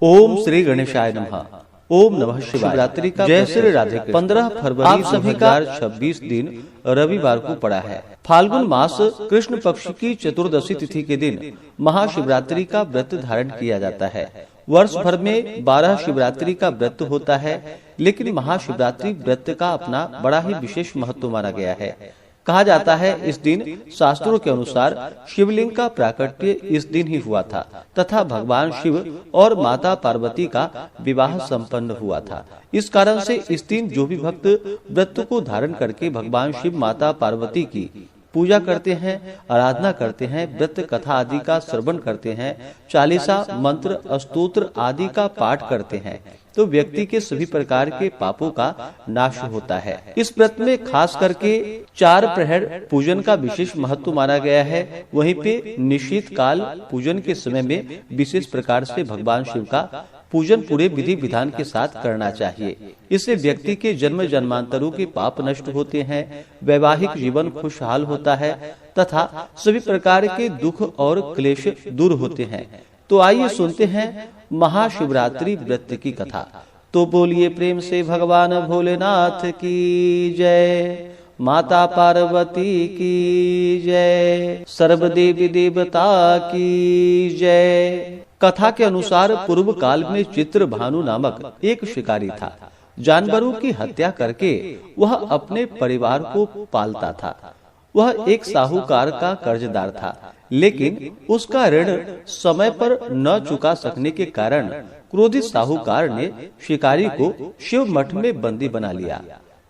ओम श्री गणेशाय नमः। ओम नमः शिवाय। शिवरात्रि का जय श्री राधे। 15 फरवरी आप सभी का 26 दिन रविवार को पड़ा है। फाल्गुन मास कृष्ण पक्ष की चतुर्दशी तिथि के दिन महाशिवरात्रि का व्रत धारण किया जाता है। वर्ष भर में 12 शिवरात्रि का व्रत होता है, लेकिन महाशिवरात्रि व्रत का अपना बड़ा ही विशेष महत्व माना गया है। कहा जाता है इस दिन शास्त्रों के अनुसार शिवलिंग का प्राकट्य इस दिन ही हुआ था तथा भगवान शिव और माता पार्वती का विवाह संपन्न हुआ था। इस कारण से इस दिन जो भी भक्त व्रत को धारण करके भगवान शिव माता पार्वती की पूजा करते हैं, आराधना करते हैं, व्रत कथा आदि का श्रवण करते हैं, चालीसा मंत्र स्तोत्र आदि का पाठ करते हैं, तो व्यक्ति के सभी प्रकार के पापों का नाश होता है। इस व्रत में खास करके 4 प्रहर पूजन का विशेष महत्व माना गया है। वहीं पे निश्चित काल पूजन के समय में विशेष प्रकार से भगवान शिव का पूजन पूरे विधि विधान के साथ करना चाहिए। इससे व्यक्ति के जन्म जन्मांतरों के पाप नष्ट होते हैं, वैवाहिक जीवन खुशहाल होता है तथा सभी प्रकार के दुख और क्लेश दूर होते हैं। तो आइए सुनते हैं महाशिवरात्रि व्रत की कथा। तो बोलिए प्रेम से भगवान भोलेनाथ की जय, माता पार्वती की जय, सर्व देवी देवता की जय। कथा के अनुसार पूर्व काल में चित्र भानु नामक एक शिकारी था। जानवरों की हत्या करके वह अपने परिवार को पालता था। वह एक साहूकार का कर्जदार था, लेकिन उसका ऋण समय पर न चुका सकने के कारण क्रोधित साहूकार ने शिकारी को शिव मठ में बंदी बना लिया।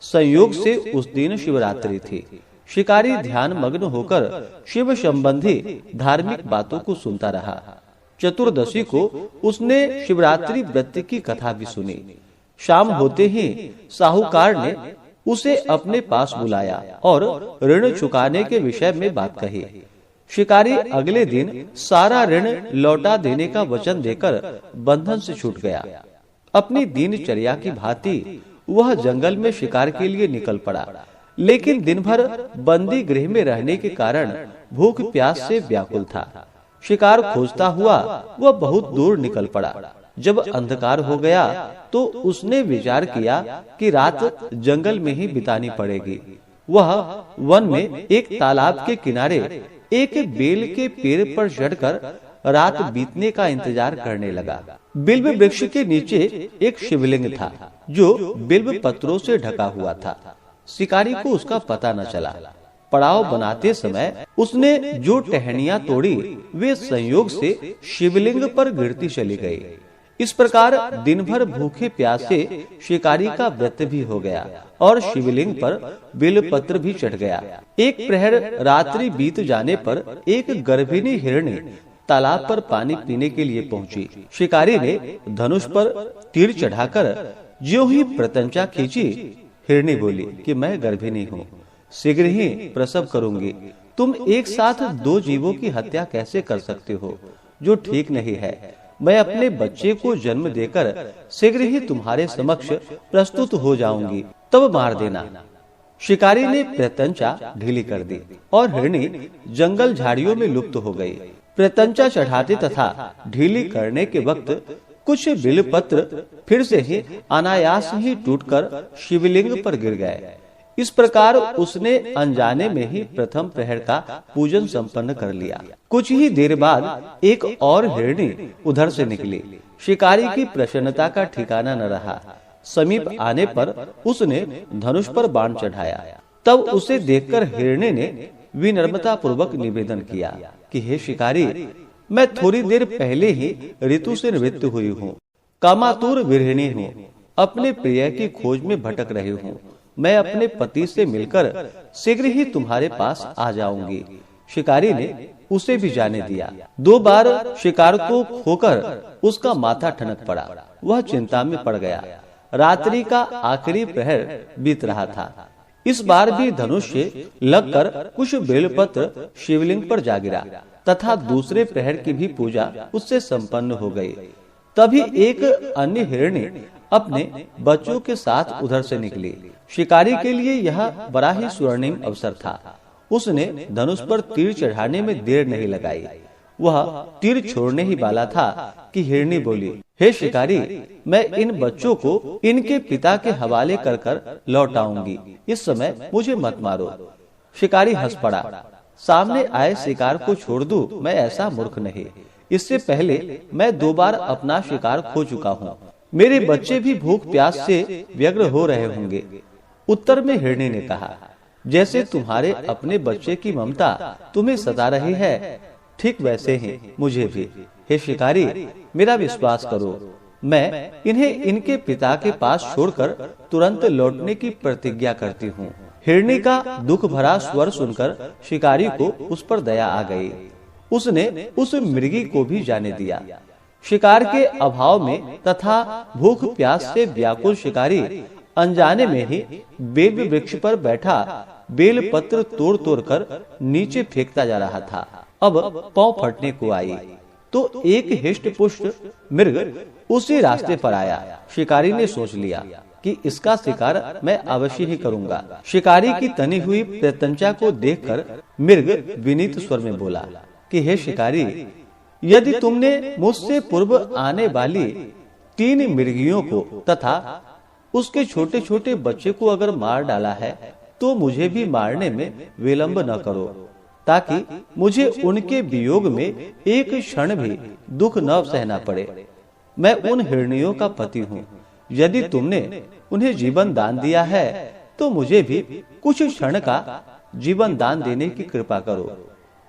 संयोग से उस दिन शिवरात्रि थी। शिकारी ध्यान मग्न होकर शिव संबंधी धार्मिक बातों को सुनता रहा। चतुर्दशी को उसने शिवरात्रि व्रत की कथा भी सुनी। शाम होते ही साहूकार ने उसे अपने पास बुलाया और ऋण चुकाने के विषय में बात कही। शिकारी अगले दिन सारा ऋण लौटा देने का वचन देकर बंधन से छूट गया। अपनी दिनचर्या की भांति वह जंगल में शिकार के लिए निकल पड़ा, लेकिन दिन भर बंदी गृह में रहने के कारण भूख प्यास से व्याकुल था। शिकार खोजता हुआ वह बहुत दूर निकल पड़ा। जब अंधकार हो गया तो उसने विचार किया कि रात जंगल में ही बितानी पड़ेगी। वह वन में एक तालाब के किनारे एक बेल के पेड़ पर चढ़कर रात बीतने का इंतजार करने लगा। बिल्व वृक्ष के नीचे एक शिवलिंग था जो बिल्व पत्रों से ढका हुआ था। शिकारी को उसका पता न चला। पड़ाव बनाते समय उसने जो टहनियां तोड़ी वे संयोग से शिवलिंग पर गिरती चली गई। इस प्रकार दिन भर भूखे प्यासे शिकारी का व्रत भी हो गया और शिवलिंग पर बेलपत्र भी चढ़ गया। एक प्रहर रात्रि बीत जाने पर एक गर्भिणी हिरणी तालाब पर पानी पीने के लिए पहुंची। शिकारी ने धनुष पर तीर चढ़ाकर ज्यों ही प्रत्यंचा खींची, हिरणी बोली कि मैं गर्भिणी हूँ, शीघ्र ही प्रसव करूंगी। तुम एक साथ 2 जीवों की हत्या कैसे कर सकते हो, जो ठीक नहीं है। मैं अपने बच्चे को जन्म देकर शीघ्र ही तुम्हारे समक्ष प्रस्तुत हो जाऊंगी, तब मार देना। शिकारी ने प्रत्यंचा ढीली कर दी और हिरणी जंगल झाड़ियों में लुप्त हो गई। प्रत्यंचा चढ़ाते तथा ढीली करने के वक्त कुछ बिलपत्र फिर से ही अनायास ही टूटकर शिवलिंग पर गिर गए। इस प्रकार उसने अनजाने में ही प्रथम प्रहर का पूजन संपन्न कर लिया। कुछ ही देर बाद एक और हिरणी उधर से निकली। शिकारी की प्रसन्नता का ठिकाना न रहा। समीप आने पर उसने धनुष पर बाण चढ़ाया। तब उसे देखकर हिरणी ने विनम्रता पूर्वक निवेदन किया कि हे शिकारी, मैं थोड़ी देर पहले ही ऋतु से निवृत्त हुई हूँ, कामातुर विरहिणी हूँ, अपने प्रिय की खोज में भटक रही हूँ। मैं अपने पति से मिलकर शीघ्र ही तुम्हारे पास आ जाऊंगी। शिकारी ने उसे भी जाने दिया। 2 बार शिकार को खोकर उसका माथा ठनक पड़ा। वह चिंता में पड़ गया। रात्रि का आखिरी प्रहर बीत रहा था। इस बार भी धनुष से लगकर कुछ बेलपत्र शिवलिंग पर जा गिरा तथा दूसरे प्रहर की भी पूजा उससे संपन्न हो गई। तभी एक अन्य हिरणी अपने बच्चों के साथ उधर से निकली। शिकारी के लिए यह बड़ा ही स्वर्णिम अवसर था। उसने धनुष पर तीर चढ़ाने में देर नहीं लगाई। वह तीर छोड़ने ही वाला था कि हिरनी बोली, हे शिकारी, मैं इन बच्चों को इनके पिता के हवाले कर कर लौट आऊंगी, इस समय मुझे मत मारो। शिकारी हंस पड़ा, सामने आए शिकार को छोड़ दूं, मैं ऐसा मूर्ख नहीं। इससे पहले मैं 2 बार अपना शिकार खो चुका हूँ। मेरे बच्चे भी भूख प्यास से व्यग्र हो रहे होंगे। उत्तर में हिरनी ने कहा, जैसे तुम्हारे अपने बच्चे की ममता तुम्हें सता रही है, ठीक वैसे ही मुझे भी। हे शिकारी, मेरा विश्वास करो, मैं इन्हें इनके पिता के पास छोड़कर तुरंत लौटने की प्रतिज्ञा करती हूँ। हिरनी का दुख भरा स्वर सुनकर शिकारी को उस पर दया आ गई। उसने उस मृगी को भी जाने दिया। शिकार के अभाव में तथा भूख प्यास से व्याकुल शिकारी अनजाने में ही बेल वृक्ष पर बैठा बेल पत्र तोड़ तोड़ कर नीचे फेंकता जा रहा था। अब पांव फटने को आई तो एक हिष्ट पुष्ट मृग उसी रास्ते पर आया। शिकारी ने सोच लिया कि इसका शिकार मैं अवश्य ही करूंगा। शिकारी की तनी हुई प्रत्यंचा को देखकर मृग विनीत स्वर में बोला कि हे शिकारी, यदि तुमने मुझसे पूर्व आने वाली 3 मृगियों को तथा उसके छोटे छोटे बच्चे को अगर मार डाला है तो मुझे भी मारने में विलंब न करो, ताकि मुझे उनके वियोग में एक क्षण भी दुख न सहना पड़े। मैं उन हिरनियों का पति हूँ। यदि तुमने उन्हें जीवन दान दिया है तो मुझे भी कुछ क्षण का जीवन दान देने की कृपा करो।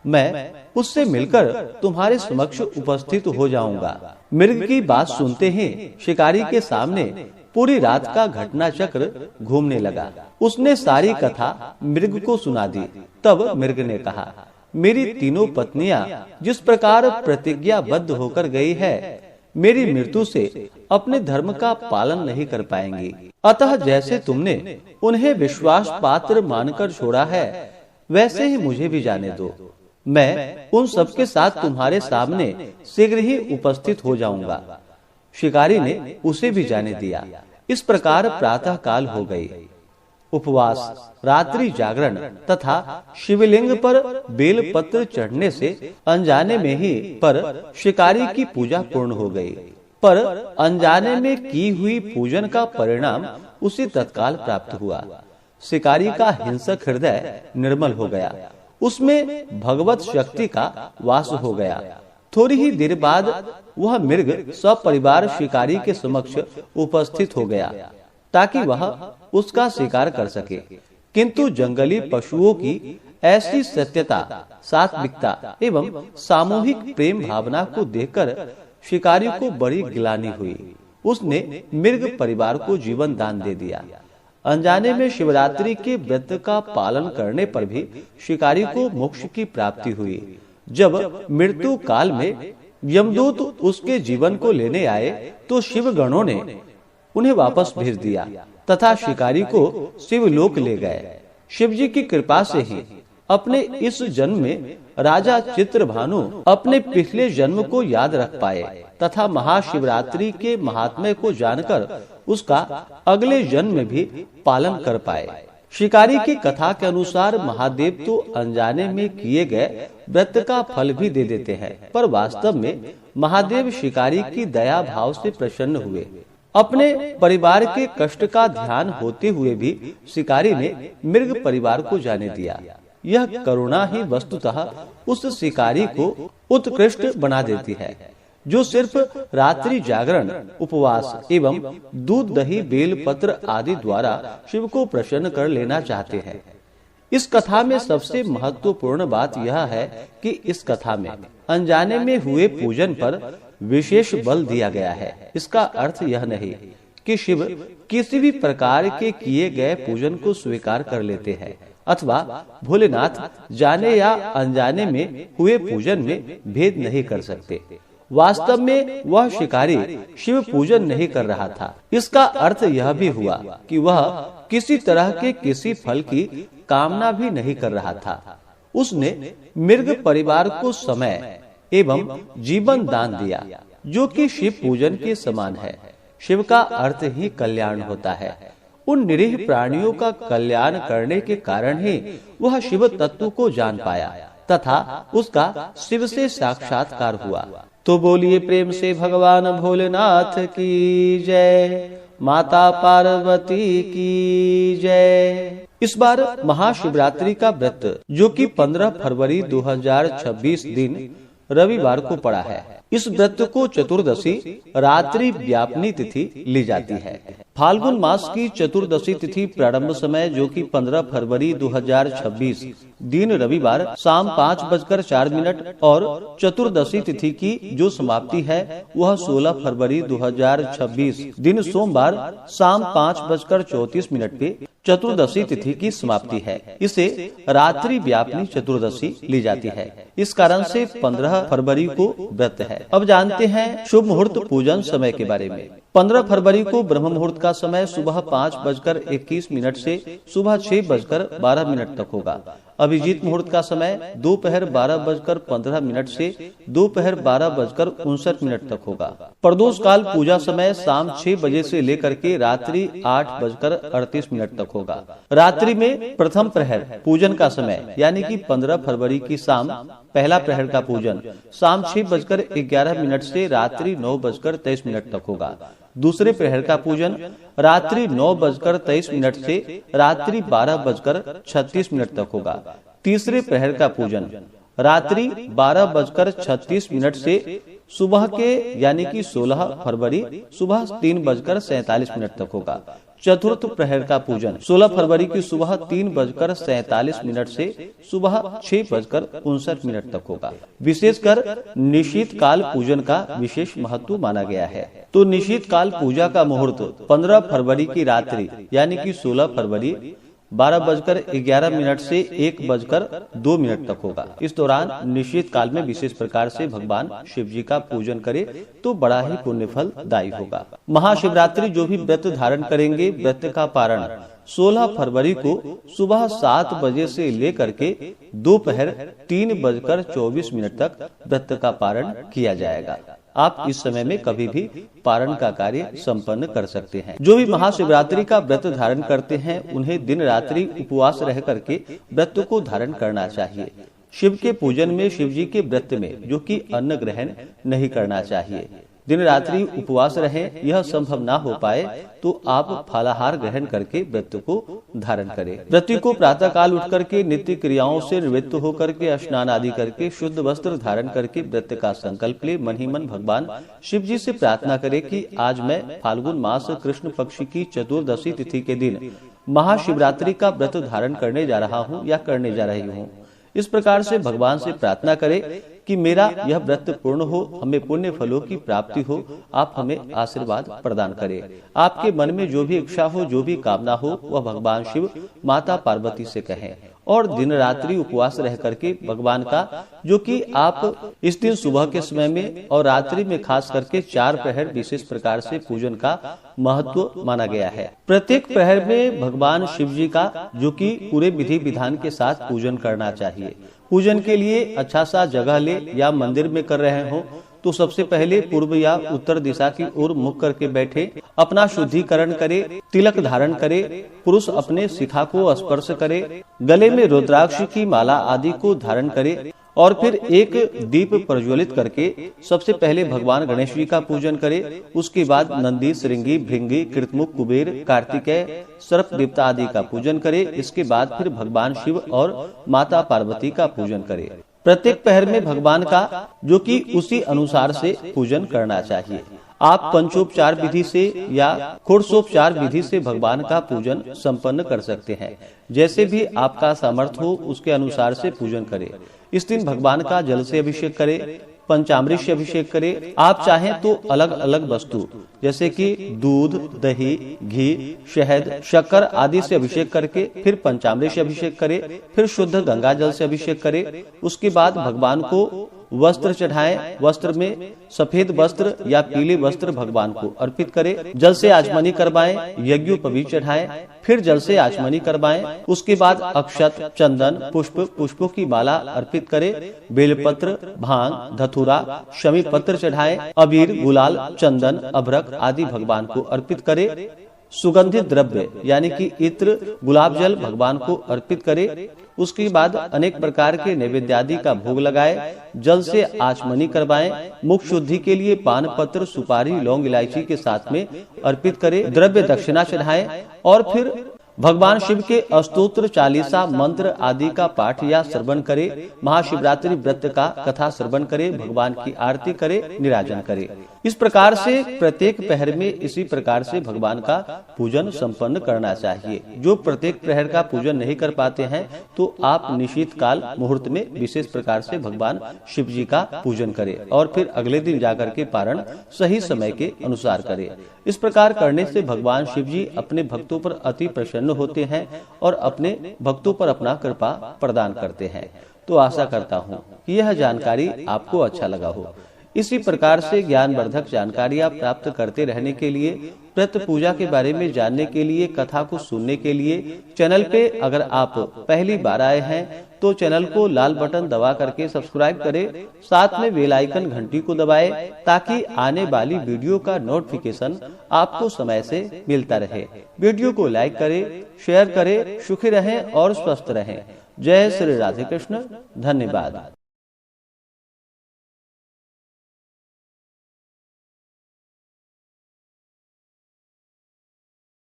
मैं उससे मिलकर तुम्हारे समक्ष उपस्थित हो जाऊंगा। मृग की बात सुनते ही शिकारी के सामने पूरी रात का घटना चक्र घूमने लगा। उसने सारी कथा मृग को सुना दी। तब मृग ने कहा, मेरी 3 पत्नियां जिस प्रकार प्रतिज्ञाबद्ध होकर गई है, मेरी मृत्यु से अपने धर्म का पालन नहीं कर पाएंगी। अतः जैसे तुमने उन्हें विश्वास पात्र मानकर छोड़ा है, वैसे ही मुझे भी जाने दो। मैं उन सबके साथ तुम्हारे सामने शीघ्र ही उपस्थित हो जाऊंगा। शिकारी ने उसे भी जाने दिया। इस प्रकार प्रातः काल हो गई। उपवास, रात्रि जागरण तथा शिवलिंग पर बेल पत्र चढ़ने से अनजाने में ही पर शिकारी की पूजा पूर्ण हो गई। पर अनजाने में की हुई पूजन का परिणाम उसे तत्काल प्राप्त हुआ। शिकारी का हिंसक हृदय निर्मल हो गया। उसमें भगवत शक्ति का वास हो गया। थोड़ी ही देर बाद वह मृग सपरिवार शिकारी के समक्ष उपस्थित हो गया ताकि वह उसका शिकार कर सके। किंतु जंगली पशुओं की ऐसी सत्यता, सात्विकता एवं सामूहिक प्रेम भावना को देखकर शिकारी को बड़ी गिलानी हुई। उसने मृग परिवार को जीवन दान दे दिया। अनजाने में शिवरात्रि के व्रत का पालन करने पर भी शिकारी को मोक्ष की प्राप्ति हुई। जब मृत्यु काल में यमदूत उसके जीवन को लेने आए तो शिव गणों ने उन्हें वापस भेज दिया तथा शिकारी को शिवलोक ले गए। शिव जी की कृपा से ही अपने इस जन्म में राजा चित्रभानु अपने पिछले जन्म को याद रख पाए तथा महाशिवरात्रि के महात्म्य को जानकर उसका अगले जन्म में भी पालन कर पाए। शिकारी की कथा के अनुसार महादेव तो अनजाने में किए गए व्रत का फल भी दे देते हैं, पर वास्तव में महादेव शिकारी की दया भाव से प्रसन्न हुए। अपने परिवार के कष्ट का ध्यान होते हुए भी शिकारी ने मृग परिवार को जाने दिया। यह करुणा ही वस्तुतः उस शिकारी को उत्कृष्ट बना देती है, जो सिर्फ रात्रि जागरण, उपवास एवं दूध दही बेल पत्र आदि द्वारा शिव को प्रसन्न कर लेना चाहते हैं। इस कथा में सबसे महत्वपूर्ण बात यह है कि इस कथा में अनजाने में हुए पूजन पर विशेष बल दिया गया है। इसका अर्थ यह नहीं कि शिव किसी भी प्रकार के किए गए पूजन को स्वीकार कर लेते हैं अथवा भोलेनाथ जाने या अनजाने में हुए पूजन में भेद नहीं कर सकते। वास्तव में वह शिकारी शिव पूजन नहीं कर रहा था। इसका अर्थ यह भी हुआ कि वह किसी तरह के किसी फल की कामना भी नहीं कर रहा था। उसने मृग परिवार को समय एवं जीवन दान दिया, जो कि शिव पूजन के समान है। शिव का अर्थ ही कल्याण होता है। उन निरीह प्राणियों का कल्याण करने के कारण ही वह शिव तत्व को जान पाया तथा उसका शिव से साक्षात्कार हुआ। तो बोलिए प्रेम से भगवान भोलेनाथ की जय, माता पार्वती की जय। इस बार महाशिवरात्रि का व्रत जो कि 15 फरवरी 2026 दिन रविवार को पड़ा है, इस व्रत को चतुर्दशी रात्रि व्यापनी तिथि ली जाती है। फाल्गुन मास की चतुर्दशी तिथि प्रारंभ समय जो कि 15 फरवरी 2026 दिन रविवार शाम 5:04 और चतुर्दशी तिथि की जो समाप्ति है वह 16 फरवरी 2026 दिन सोमवार शाम 5:34 पे चतुर्दशी तिथि की समाप्ति है। इसे रात्रि व्यापनी चतुर्दशी ली जाती है। इस कारण से 15 फरवरी को व्रत है। अब जानते हैं शुभ मुहूर्त पूजन समय के बारे में। 15 फरवरी को ब्रह्म मुहूर्त का समय सुबह 5:21 से सुबह 6:12 तक होगा। अभिजीत मुहूर्त का समय दोपहर 12:15 से दोपहर 12:59 तक होगा। प्रदोष काल पूजा समय शाम 6 बजे से लेकर के रात्रि 8:38 तक होगा। रात्रि में प्रथम प्रहर पूजन का समय यानी कि 15 फरवरी की शाम पहला प्रहर का पूजन शाम 6:11 से रात्रि 9:23 तक होगा। दूसरे प्रहर का पूजन रात्रि 9:23 से रात्रि 12:36 तक होगा। तीसरे प्रहर का पूजन रात्रि 12:36 से सुबह के यानी कि 16 फरवरी सुबह 3:47 तक होगा। चतुर्थ प्रहर का पूजन 16 फरवरी की सुबह 3:47 से सुबह 6:59 तक होगा। विशेषकर निशीत काल पूजन का विशेष महत्व माना गया है। तो निशीत काल पूजा का मुहूर्त 15 फरवरी की रात्रि यानी कि 16 फरवरी 12:11 से 1:02 तक होगा। इस दौरान निश्चित काल में विशेष प्रकार से भगवान शिव जी का पूजन करे तो बड़ा ही पुण्य फलदायी होगा। महाशिवरात्रि जो भी व्रत धारण करेंगे, व्रत का पारण 16 फरवरी को सुबह 7 बजे से लेकर के दोपहर 3:24 तक व्रत का पारण किया जाएगा। आप इस समय में कभी भी पारण का कार्य संपन्न कर सकते हैं। जो भी महाशिवरात्रि का व्रत धारण करते हैं उन्हें दिन रात्रि उपवास रह करके व्रत को धारण करना चाहिए। शिव के पूजन में, शिव जी के व्रत में जो कि अन्न ग्रहण नहीं करना चाहिए। दिन रात्रि उपवास रहें, यह संभव ना हो पाए तो आप फलाहार ग्रहण करके व्रत को धारण करें। व्रती को प्रातः काल उठ करके नित्य क्रियाओं से निवृत्त होकर के स्नान आदि करके शुद्ध वस्त्र धारण करके व्रत का संकल्प ले मन ही मन भगवान शिव जी से प्रार्थना करे कि आज मैं फाल्गुन मास कृष्ण पक्ष की चतुर्दशी तिथि के दिन महाशिवरात्रि का व्रत धारण करने जा रहा हूँ या करने जा रही हूँ। इस प्रकार से भगवान से प्रार्थना करे कि मेरा यह व्रत पूर्ण हो, हमें पुण्य फलों की प्राप्ति हो, आप हमें आशीर्वाद प्रदान करें। आपके मन में जो भी इच्छा हो, जो भी कामना हो, वह भगवान शिव माता पार्वती से कहें और दिन रात्रि उपवास रह करके भगवान का जो कि आप इस दिन सुबह के समय में और रात्रि में खास करके 4 प्रहर विशेष प्रकार से पूजन का महत्व माना गया है। प्रत्येक प्रहर में भगवान शिव जी का जो कि पूरे विधि विधान के साथ पूजन करना चाहिए। पूजन के लिए अच्छा सा जगह ले या मंदिर में कर रहे हो तो सबसे पहले पूर्व या उत्तर दिशा की ओर मुख करके बैठे, अपना शुद्धिकरण करे, तिलक धारण करे, पुरुष अपने शिखा को स्पर्श करे, गले में रुद्राक्ष की माला आदि को धारण करे और फिर एक दीप प्रज्वलित करके सबसे पहले भगवान गणेश जी का पूजन करे। उसके बाद नंदी, श्रृंगी, भृंगी, कृतमुख, कुबेर, कार्तिकेय, सर्प देवता आदि का पूजन करे। इसके बाद फिर भगवान शिव और माता पार्वती का पूजन करे। प्रत्येक पहर में भगवान का जो कि उसी अनुसार से पूजन करना चाहिए। आप पंचोपचार विधि से या षोडशोपचार विधि से भगवान का पूजन संपन्न कर सकते हैं। जैसे भी आपका सामर्थ्य हो उसके अनुसार से पूजन करें। इस दिन भगवान का जल से अभिषेक करें, पंचामृत से अभिषेक करें। आप चाहें तो अलग अलग वस्तु जैसे कि दूध, दही, घी, शहद, शक्कर आदि से अभिषेक करके फिर पंचामृत से अभिषेक करें, फिर शुद्ध गंगा जल से अभिषेक करें। उसके बाद भगवान को वस्त्र चढ़ाएं। वस्त्र में सफेद वस्त्र या पीले वस्त्र भगवान को अर्पित करें। जल से आचमनी करवाएं, यज्ञोपवीत चढ़ाएं, फिर जल से आचमनी करवाएं। उसके बाद अक्षत, चंदन, पुष्पों की माला अर्पित करें। बेलपत्र, भांग, धतूरा, शमी पत्र चढ़ाएं। अबीर, गुलाल, चंदन, अभ्रक आदि भगवान को अर्पित करें। सुगंधित द्रव्य यानी कि इत्र, गुलाब जल भगवान को अर्पित करें। उसके बाद अनेक प्रकार के नैवेद्य आदि का भोग लगाए, जल से आचमनी करवाएं, मुख शुद्धि के लिए पान पत्र, सुपारी, लौंग, इलायची के साथ में अर्पित करें, द्रव्य दक्षिणा चढ़ाएं और फिर भगवान शिव के अष्टोत्र, चालीसा, मंत्र आदि का पाठ या श्रवण करे, महाशिवरात्रि व्रत का कथा श्रवण करे, भगवान की आरती करे, निराजन करे। इस प्रकार से प्रत्येक पहर में इसी प्रकार से भगवान का पूजन संपन्न करना चाहिए। जो प्रत्येक प्रहर का पूजन नहीं कर पाते हैं तो आप निश्चित काल मुहूर्त में विशेष प्रकार से भगवान शिव जी का पूजन करें और फिर अगले दिन जाकर के पारण सही समय के अनुसार करें। इस प्रकार करने से भगवान शिव जी अपने भक्तों पर अति प्रसन्न होते हैं और अपने भक्तों पर अपना कृपा प्रदान करते हैं। तो आशा करता हूँ कि यह जानकारी आपको अच्छा लगा हो। इसी प्रकार से ज्ञानवर्धक जानकारियाँ प्राप्त करते रहने के लिए, व्रत पूजा के बारे में जानने के लिए, कथा को सुनने के लिए चैनल पे अगर आप पहली बार आए हैं तो चैनल को लाल बटन दबा करके सब्सक्राइब करें, साथ में बेल आइकन घंटी को दबाएं ताकि आने वाली वीडियो का नोटिफिकेशन आपको समय से मिलता रहे। वीडियो को लाइक करें, शेयर करें, सुखी रहें और स्वस्थ रहें। जय श्री राधे कृष्ण। धन्यवाद।